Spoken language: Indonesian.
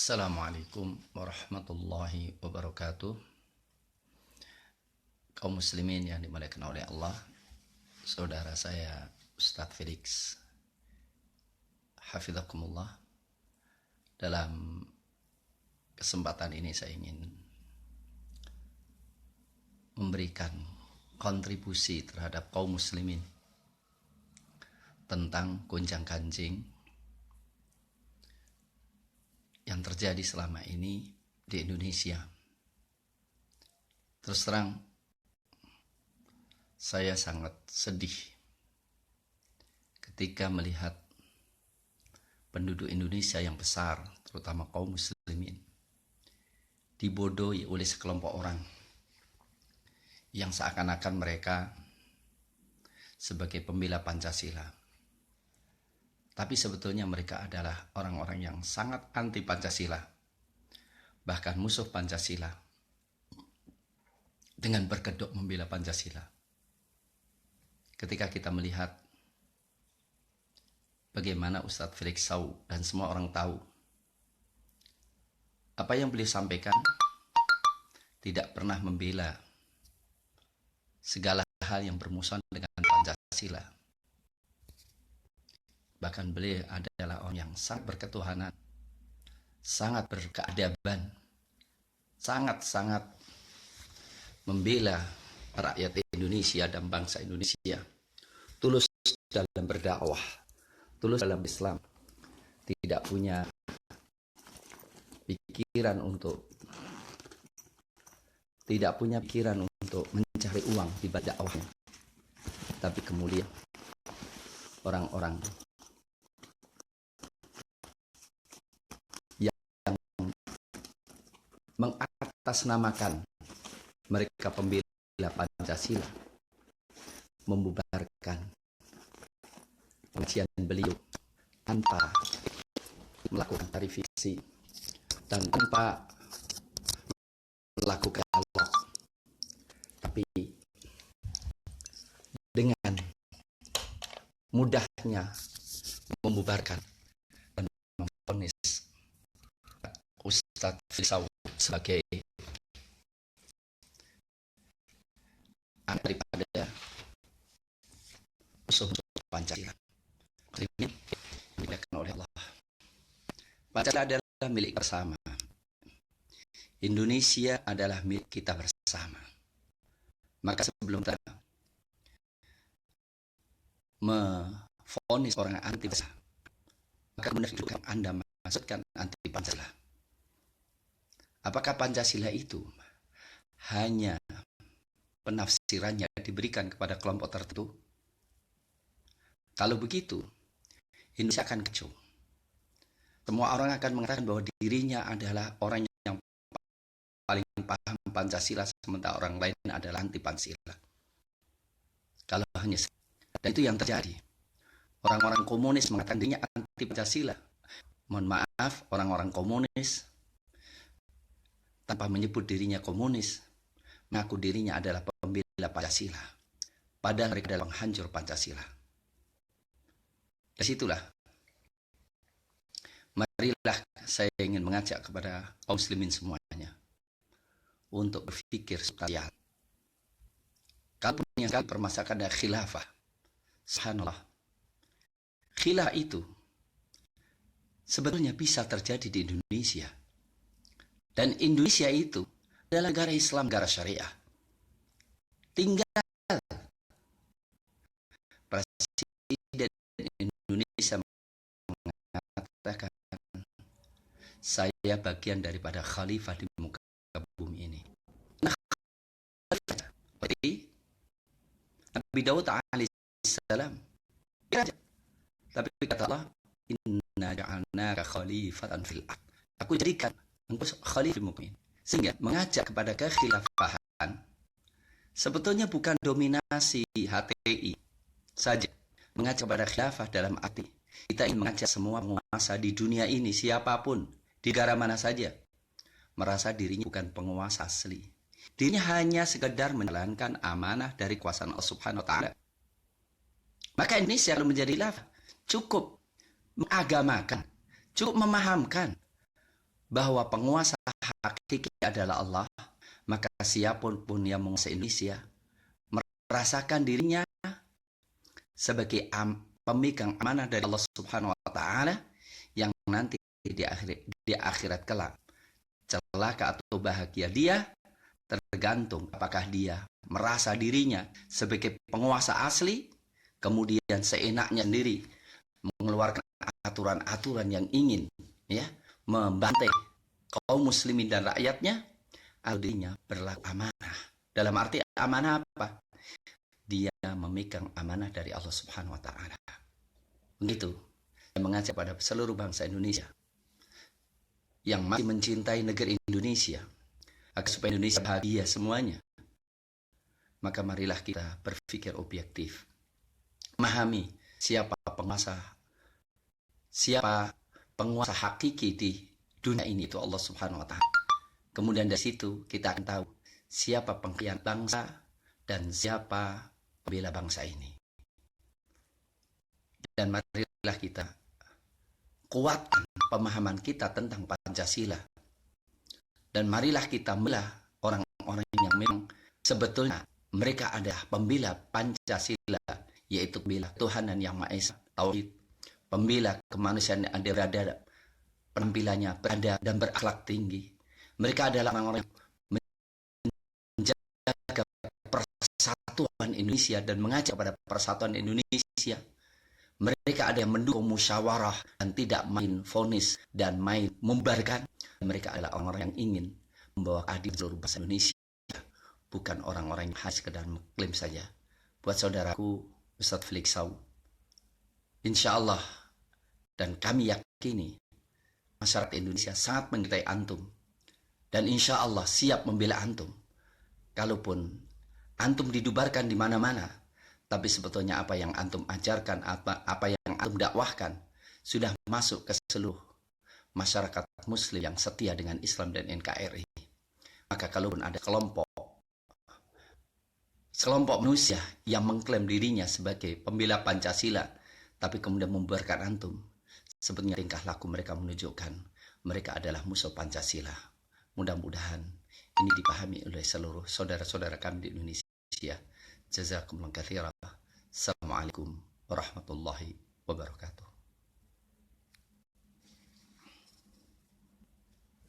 Assalamualaikum warahmatullahi wabarakatuh. Kaum muslimin yang dimuliakan oleh Allah, saudara saya Ustadz Felix Hafidhakumullah. Dalam kesempatan ini saya ingin memberikan kontribusi terhadap kaum muslimin tentang gonjang-ganjing yang terjadi selama ini di Indonesia. Terus terang, saya sangat sedih ketika melihat penduduk Indonesia yang besar, terutama kaum muslimin, dibodohi oleh sekelompok orang yang seakan-akan mereka sebagai pembela Pancasila. Tapi sebetulnya mereka adalah orang-orang yang sangat anti Pancasila, bahkan musuh Pancasila, dengan berkedok membela Pancasila. Ketika kita melihat bagaimana Ustadz Felix Sau dan semua orang tahu, apa yang beliau sampaikan tidak pernah membela segala hal yang bermusuhan dengan Pancasila. Bahkan beliau adalah orang yang sangat berketuhanan, sangat berkeadaban, sangat-sangat membela rakyat Indonesia dan bangsa Indonesia. Tulus dalam berdakwah, tulus dalam Islam, tidak punya pikiran untuk mencari uang di dakwahnya. Tapi kemudian orang-orang mengatasnamakan mereka pembela Pancasila, membubarkan pengajian beliau tanpa melakukan tarifiksi dan tanpa melakukan dialog, tapi dengan mudahnya membubarkan dan memvonis Ustadz Felix Sau sebagai anak daripada musuh-musuh Pancasila. Ini dimuliakan oleh Allah. Pancasila adalah milik bersama. Indonesia adalah milik kita bersama. Maka sebelum kita memvonis orang anti Pancasila, maka benar juga Anda maksudkan anti Pancasila. Apakah Pancasila itu hanya penafsirannya diberikan kepada kelompok tertentu? Kalau begitu, Indonesia akan kacau. Semua orang akan mengatakan bahwa dirinya adalah orang yang paling paham Pancasila, sementara orang lain adalah anti Pancasila. Kalau hanya dan itu yang terjadi. Orang-orang komunis mengatakan dirinya anti Pancasila. Mohon maaf, orang-orang komunis tanpa menyebut dirinya komunis, mengaku dirinya adalah pembela Pancasila. Padahal mereka adalah penghancur Pancasila. Dari situlah, marilah saya ingin mengajak kepada kaum muslimin semuanya untuk berpikir substansial. Kalaupun yang kali permasalahkan adalah khilafah, subhanallah, khilafah itu sebetulnya bisa terjadi di Indonesia. Dan Indonesia itu adalah negara Islam, negara syariah. Tinggal Presiden Indonesia mengatakan, saya bagian daripada khalifah di muka bumi ini. Nah, seperti Nabi Daud alaihissalam. Tapi kata Allah, inna ja'alnaka khalifatan fil ardh. Aku jadikan engkau khalifah mukmin. Sehingga mengajak kepada kekhilafahan sebetulnya bukan dominasi HTI saja. Mengajak kepada khilafah dalam arti kita ingin mengajak semua penguasa di dunia ini, siapapun, di negara mana saja, merasa dirinya bukan penguasa asli. Dirinya hanya sekedar menjalankan amanah dari kuasa Allah Subhanahu wa taala. Maka Indonesia kalau menjadi khilafah cukup mengagamakan, cukup memahamkan bahwa penguasa hakiki adalah Allah, maka siapapun pun yang menguasai Indonesia merasakan dirinya sebagai pemegang amanah dari Allah Subhanahu wa taala yang nanti di akhirat kelak celaka atau bahagia dia tergantung apakah dia merasa dirinya sebagai penguasa asli kemudian seenaknya sendiri mengeluarkan aturan-aturan yang ingin ya membantai kaum muslimin dan rakyatnya, atau dirinya berlaku amanah. Dalam arti amanah apa? Dia memegang amanah dari Allah Subhanahu wa taala. Begitu. Saya mengajak pada seluruh bangsa Indonesia yang masih mencintai negeri Indonesia agar supaya Indonesia bahagia semuanya. Maka marilah kita berpikir objektif. Memahami siapa penguasa hakiki di dunia ini, itu Allah Subhanahu wa taala. Kemudian dari situ kita akan tahu siapa pengkhianat bangsa dan siapa pembela bangsa ini. Dan marilah kita kuatkan pemahaman kita tentang Pancasila. Dan marilah kita membela orang-orang yang memang sebetulnya mereka adalah pembela Pancasila, yaitu pembela Tuhan yang Maha Esa, tauhid, pembela kemanusiaan yang berada, penampilannya berada dan berakhlak tinggi. Mereka adalah orang-orang yang menjaga persatuan Indonesia dan mengajak pada persatuan Indonesia. Mereka ada yang mendukung musyawarah dan tidak main vonis dan main membarkan. Mereka adalah orang-orang yang ingin membawa keadilan seluruh bangsa Indonesia, bukan orang-orang yang hanya sekedar mengklaim saja. Buat saudaraku Ustadz Felix Sau, insya Allah dan kami yakini masyarakat Indonesia sangat mencintai antum dan insya Allah siap membela antum. Kalaupun antum didubarkan di mana-mana, tapi sebetulnya apa yang antum ajarkan, apa yang antum dakwahkan sudah masuk ke seluruh masyarakat muslim yang setia dengan Islam dan NKRI. Maka kalaupun ada kelompok manusia yang mengklaim dirinya sebagai pembela Pancasila, tapi kemudian membubarkan antum, sebetulnya tingkah laku mereka menunjukkan mereka adalah musuh Pancasila. Mudah-mudahan ini dipahami oleh seluruh saudara-saudara kami di Indonesia. Jazakumullah khairan. Assalamualaikum warahmatullahi wabarakatuh.